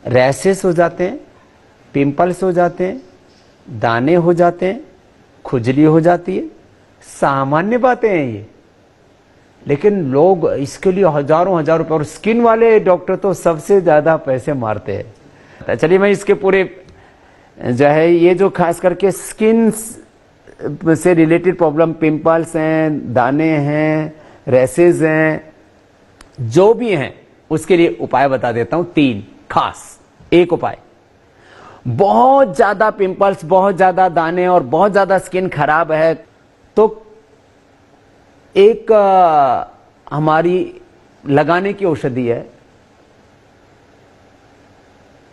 Rashes हो जाते हैं, पिंपल्स हो जाते हैं, दाने हो जाते हैं, खुजली हो जाती है। सामान्य बातें हैं ये, लेकिन लोग इसके लिए हजारों हजार रुपए, और स्किन वाले डॉक्टर तो सबसे ज्यादा पैसे मारते हैं। चलिए मैं इसके पूरे जो है ये जो खास करके स्किन से रिलेटेड प्रॉब्लम, पिंपल्स हैं, दाने हैं, रैसेस हैं, जो भी हैं उसके लिए उपाय बता देता हूं 3 खास। एक उपाय, बहुत ज्यादा पिंपल्स, बहुत ज्यादा दाने और बहुत ज्यादा स्किन खराब है तो एक हमारी लगाने की औषधि है,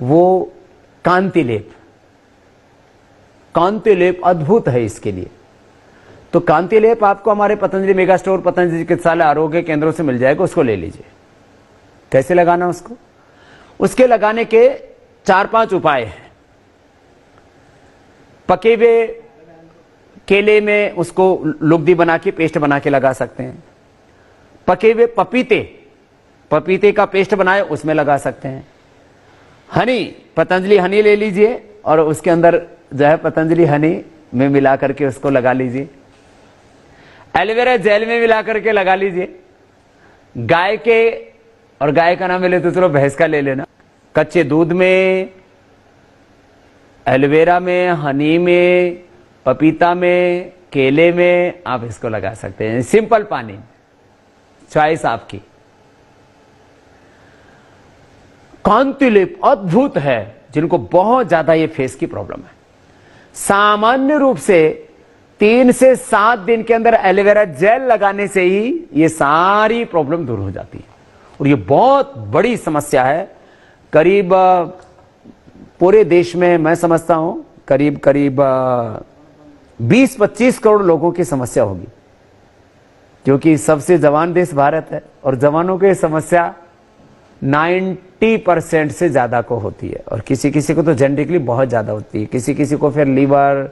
वो कांति लेप। कांति लेप अद्भुत है इसके लिए। तो कांति लेप आपको हमारे पतंजलि मेगा स्टोर, पतंजलि चिकित्सालय, आरोग्य केंद्रों से मिल जाएगा, उसको ले लीजिए। कैसे लगाना उसको? उसके लगाने के 4-5 उपाय हैं। पके हुए केले में उसको लुगदी बना के पेस्ट बना के लगा सकते हैं। पके हुए पपीते का पेस्ट बनाए उसमें लगा सकते हैं। हनी, पतंजलि हनी ले लीजिए और उसके अंदर जो है पतंजलि हनी में मिला करके उसको लगा लीजिए। एलोवेरा जेल में मिला करके लगा लीजिए। गाय के, और गाय का नाम मिले तो चलो भैंस का ले लेना। कच्चे दूध में, एलोवेरा में, हनी में, पपीता में, केले में आप इसको लगा सकते हैं। सिंपल पानी, चॉइस आपकी। कांति लेप अद्भुत है जिनको बहुत ज्यादा ये फेस की प्रॉब्लम है। सामान्य रूप से 3 से 7 दिन के अंदर एलोवेरा जेल लगाने से ही ये सारी प्रॉब्लम दूर हो जाती है। और ये बहुत बड़ी समस्या है। करीब पूरे देश में मैं समझता हूं करीब 20-25 करोड़ लोगों की समस्या होगी, क्योंकि सबसे जवान देश भारत है और जवानों की समस्या 90% से ज्यादा को होती है। और किसी किसी को तो जेनेटिकली बहुत ज्यादा होती है। किसी किसी को फिर लीवर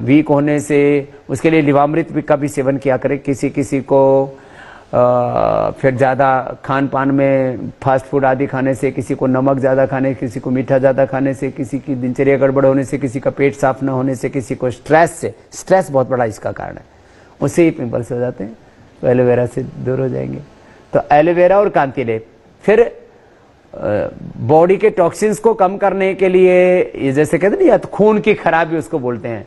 वीक होने से उसके लिए लिवामृत का भी सेवन किया करे। किसी किसी को फिर ज्यादा खान पान में फास्ट फूड आदि खाने से, किसी को नमक ज्यादा खाने, किसी को मीठा ज्यादा खाने से, किसी की दिनचर्या गड़बड़ होने से, किसी का पेट साफ न होने से, किसी को स्ट्रेस से, स्ट्रेस बहुत बड़ा इसका कारण है, उससे ही पिंपल्स हो जाते हैं। तो एलोवेरा से दूर हो जाएंगे। तो एलोवेरा और कांति लेप। फिर बॉडी के टॉक्सिन्स को कम करने के लिए, ये जैसे कहते हैं ना, या तो खून की खराबी उसको बोलते हैं,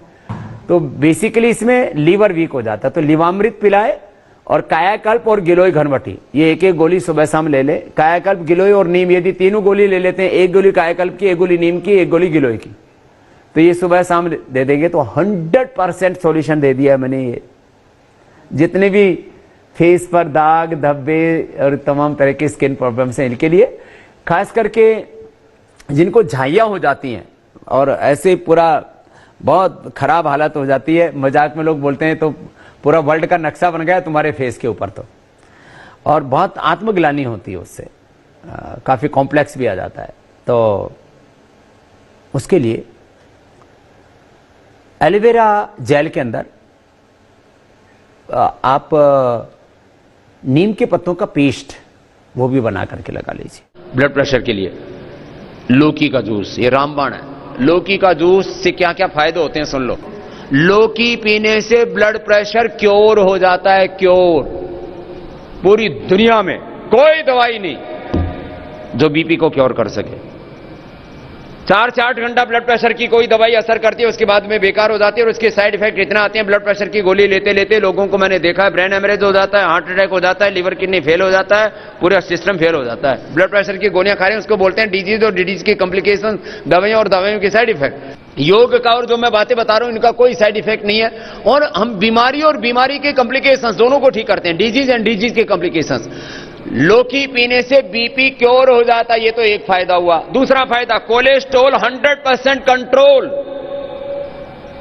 तो बेसिकली इसमें लीवर वीक हो जाता है। तो लिवामृत पिलाए और कायाकल्प और गिलोय घनवटी, ये एक एक गोली सुबह शाम ले ले। कायाकल्प, गिलोय और नीम, यदि तीनों गोली ले लेते हैं, एक गोली कायाकल्प की, एक गोली नीम की, एक गोली गिलोय की, तो ये सुबह शाम दे देंगे तो 100% सॉल्यूशन दे दिया मैंने। ये जितने भी फेस पर दाग, धब्बे और तमाम तरह के स्किन प्रॉब्लम्स हैं, इनके लिए खास करके जिनको झाइयां हो जाती हैं और ऐसे पूरा बहुत खराब हालत हो जाती है, मजाक में लोग बोलते हैं तो पूरा वर्ल्ड का नक्शा बन गया तुम्हारे फेस के ऊपर, तो और बहुत आत्मग्लानि होती है उससे, काफी कॉम्प्लेक्स भी आ जाता है। तो उसके लिए एलोवेरा जेल के अंदर आप नीम के पत्तों का पेस्ट वो भी बना करके लगा लीजिए। ब्लड प्रेशर के लिए लौकी का जूस, ये रामबाण है। लौकी का जूस से क्या क्या फायदे होते हैं सुन लो। लौकी पीने से ब्लड प्रेशर क्योर हो जाता है, क्योर। पूरी दुनिया में कोई दवाई नहीं जो बीपी को क्योर कर सके। 4-8 घंटा ब्लड प्रेशर की कोई दवाई असर करती है, उसके बाद में बेकार हो जाती है। और उसके साइड इफेक्ट इतना आते हैं, ब्लड प्रेशर की गोली लेते लेते लोगों को मैंने देखा है ब्रेन हेमरेज हो जाता है, हार्ट अटैक हो जाता है, लिवर किडनी फेल हो जाता है, पूरा सिस्टम फेल हो जाता है। ब्लड प्रेशर की गोलियां खा रहे हैं, उसको बोलते हैं डिजीज और डिजीज की कॉम्प्लिकेशन, दवाइयां और दवाइयों के साइड इफेक्ट। योग का और जो मैं बातें बता रहा हूं इनका कोई साइड इफेक्ट नहीं है। और हम बीमारी और बीमारी के कॉम्प्लिकेशंस दोनों को ठीक करते हैं, डिजीज एंड डिजीज के कॉम्प्लिकेशंस। लौकी पीने से बीपी क्योर हो जाता है, ये तो एक फायदा हुआ। दूसरा फायदा, कोलेस्ट्रॉल 100% कंट्रोल।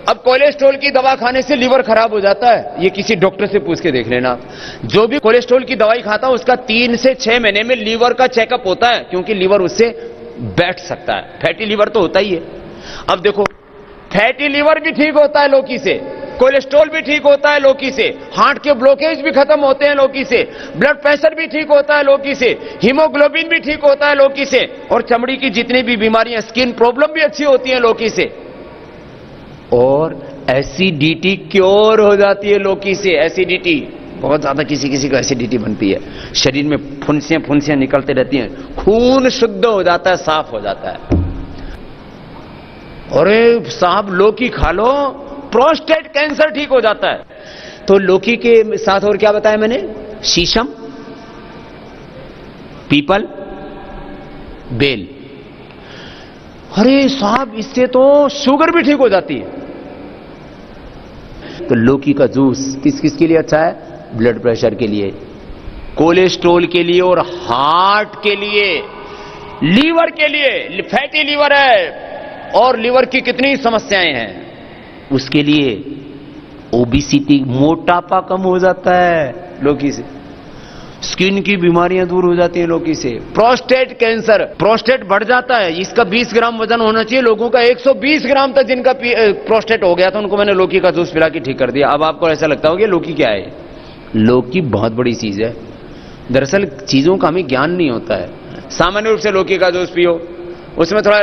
अब कोलेस्ट्रॉल की दवा खाने से लीवर खराब हो जाता है, ये किसी डॉक्टर से पूछ के देख लेना। जो भी कोलेस्ट्रॉल की दवाई खाता है उसका 3 से 6 महीने में लीवर का चेकअप होता है, क्योंकि लीवर उससे बैठ सकता है। फैटी लीवर तो होता ही है। अब देखो, फैटी लीवर भी ठीक होता है लौकी से, कोलेस्ट्रॉल भी ठीक होता है लौकी से, हार्ट के ब्लॉकेज भी खत्म होते हैं लौकी से, ब्लड प्रेशर भी ठीक होता है लौकी से, हीमोग्लोबिन भी ठीक होता है लौकी से, और चमड़ी की जितनी भी बीमारियां, स्किन प्रॉब्लम भी अच्छी होती है लौकी से, और एसिडिटी क्योर हो जाती है लौकी से। एसिडिटी बहुत ज्यादा किसी किसी को एसिडिटी बनती है, शरीर में फुंसियां निकलते रहती हैं, खून शुद्ध हो जाता है, साफ हो जाता है। अरे साहब लौकी खा लो, प्रोस्टेट कैंसर ठीक हो जाता है। तो लौकी के साथ और क्या बताया मैंने? शीशम, पीपल, बेल। अरे साहब इससे तो शुगर भी ठीक हो जाती है। तो लौकी का जूस किस किस के लिए अच्छा है? ब्लड प्रेशर के लिए, कोलेस्ट्रॉल के लिए, और हार्ट के लिए, लीवर के लिए, फैटी लीवर है और लीवर की कितनी समस्याएं हैं, उसके लिए, ओबिसिटी, मोटापा कम हो जाता है लौकी से, स्किन की बीमारियां दूर हो जाती हैं लौकी से, प्रोस्टेट कैंसर, प्रोस्टेट बढ़ जाता है, इसका 20 ग्राम वजन होना चाहिए, लोगों का 120 ग्राम तक जिनका प्रोस्टेट हो गया था उनको मैंने लौकी का जूस पिला के ठीक कर दिया। अब आपको ऐसा लगता होगा लौकी क्या है? लौकी बहुत बड़ी चीज है। दरअसल चीजों का हमें ज्ञान नहीं होता है। सामान्य रूप से लौकी का जूस पियो, उसमें थोड़ा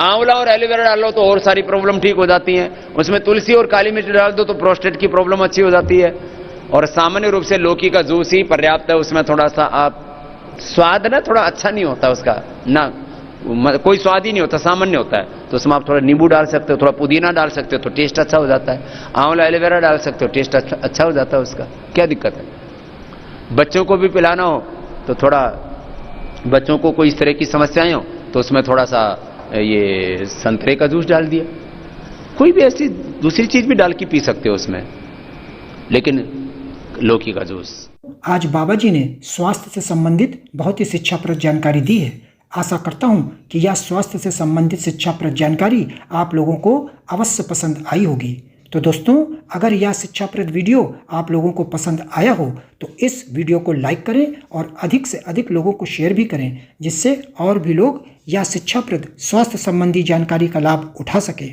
आंवला और एलोवेरा डालो तो और सारी प्रॉब्लम ठीक हो जाती हैं, उसमें तुलसी और काली मिर्च डाल दो तो प्रोस्टेट की प्रॉब्लम अच्छी हो जाती है। और सामान्य रूप से लौकी का जूस ही पर्याप्त है। उसमें थोड़ा सा आप स्वाद ना थोड़ा अच्छा नहीं होता उसका, ना कोई स्वाद ही नहीं होता, सामान्य होता है। तो उसमें आप थोड़ा नींबू डाल सकते हो, थोड़ा पुदीना डाल सकते हो तो टेस्ट अच्छा हो जाता है, आंवला एलोवेरा डाल सकते हो, टेस्ट अच्छा हो जाता है उसका, क्या दिक्कत है? बच्चों को भी पिलाना हो तो थोड़ा, बच्चों को कोई इस तरह की समस्याएं हो तो उसमें थोड़ा सा ये संतरे का जूस डाल दिया, कोई भी ऐसी दूसरी चीज भी डाल के पी सकते हो उसमें, लेकिन लौकी का जूस। आज बाबा जी ने स्वास्थ्य से संबंधित बहुत ही शिक्षाप्रद जानकारी दी है। आशा करता हूं कि यह स्वास्थ्य से संबंधित शिक्षाप्रद जानकारी आप लोगों को अवश्य पसंद आई होगी। तो दोस्तों, अगर यह शिक्षाप्रद वीडियो आप लोगों को पसंद आया हो तो इस वीडियो को लाइक करें और अधिक से अधिक लोगों को शेयर भी करें, जिससे और भी लोग यह शिक्षाप्रद स्वास्थ्य संबंधी जानकारी का लाभ उठा सके।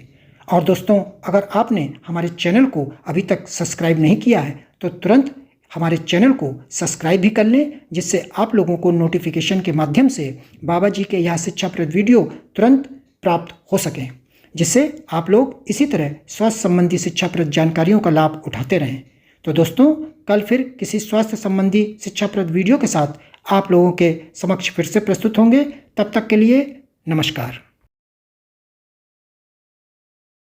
और दोस्तों, अगर आपने हमारे चैनल को अभी तक सब्सक्राइब नहीं किया है तो तुरंत हमारे चैनल को सब्सक्राइब भी कर लें, जिससे आप लोगों को नोटिफिकेशन के माध्यम से बाबा जी के यह शिक्षाप्रद वीडियो तुरंत प्राप्त हो सकें, जिससे आप लोग इसी तरह स्वास्थ्य संबंधी शिक्षाप्रद जानकारियों का लाभ उठाते रहें। तो दोस्तों, कल फिर किसी स्वास्थ्य संबंधी शिक्षाप्रद वीडियो के साथ आप लोगों के समक्ष फिर से प्रस्तुत होंगे। तब तक के लिए नमस्कार।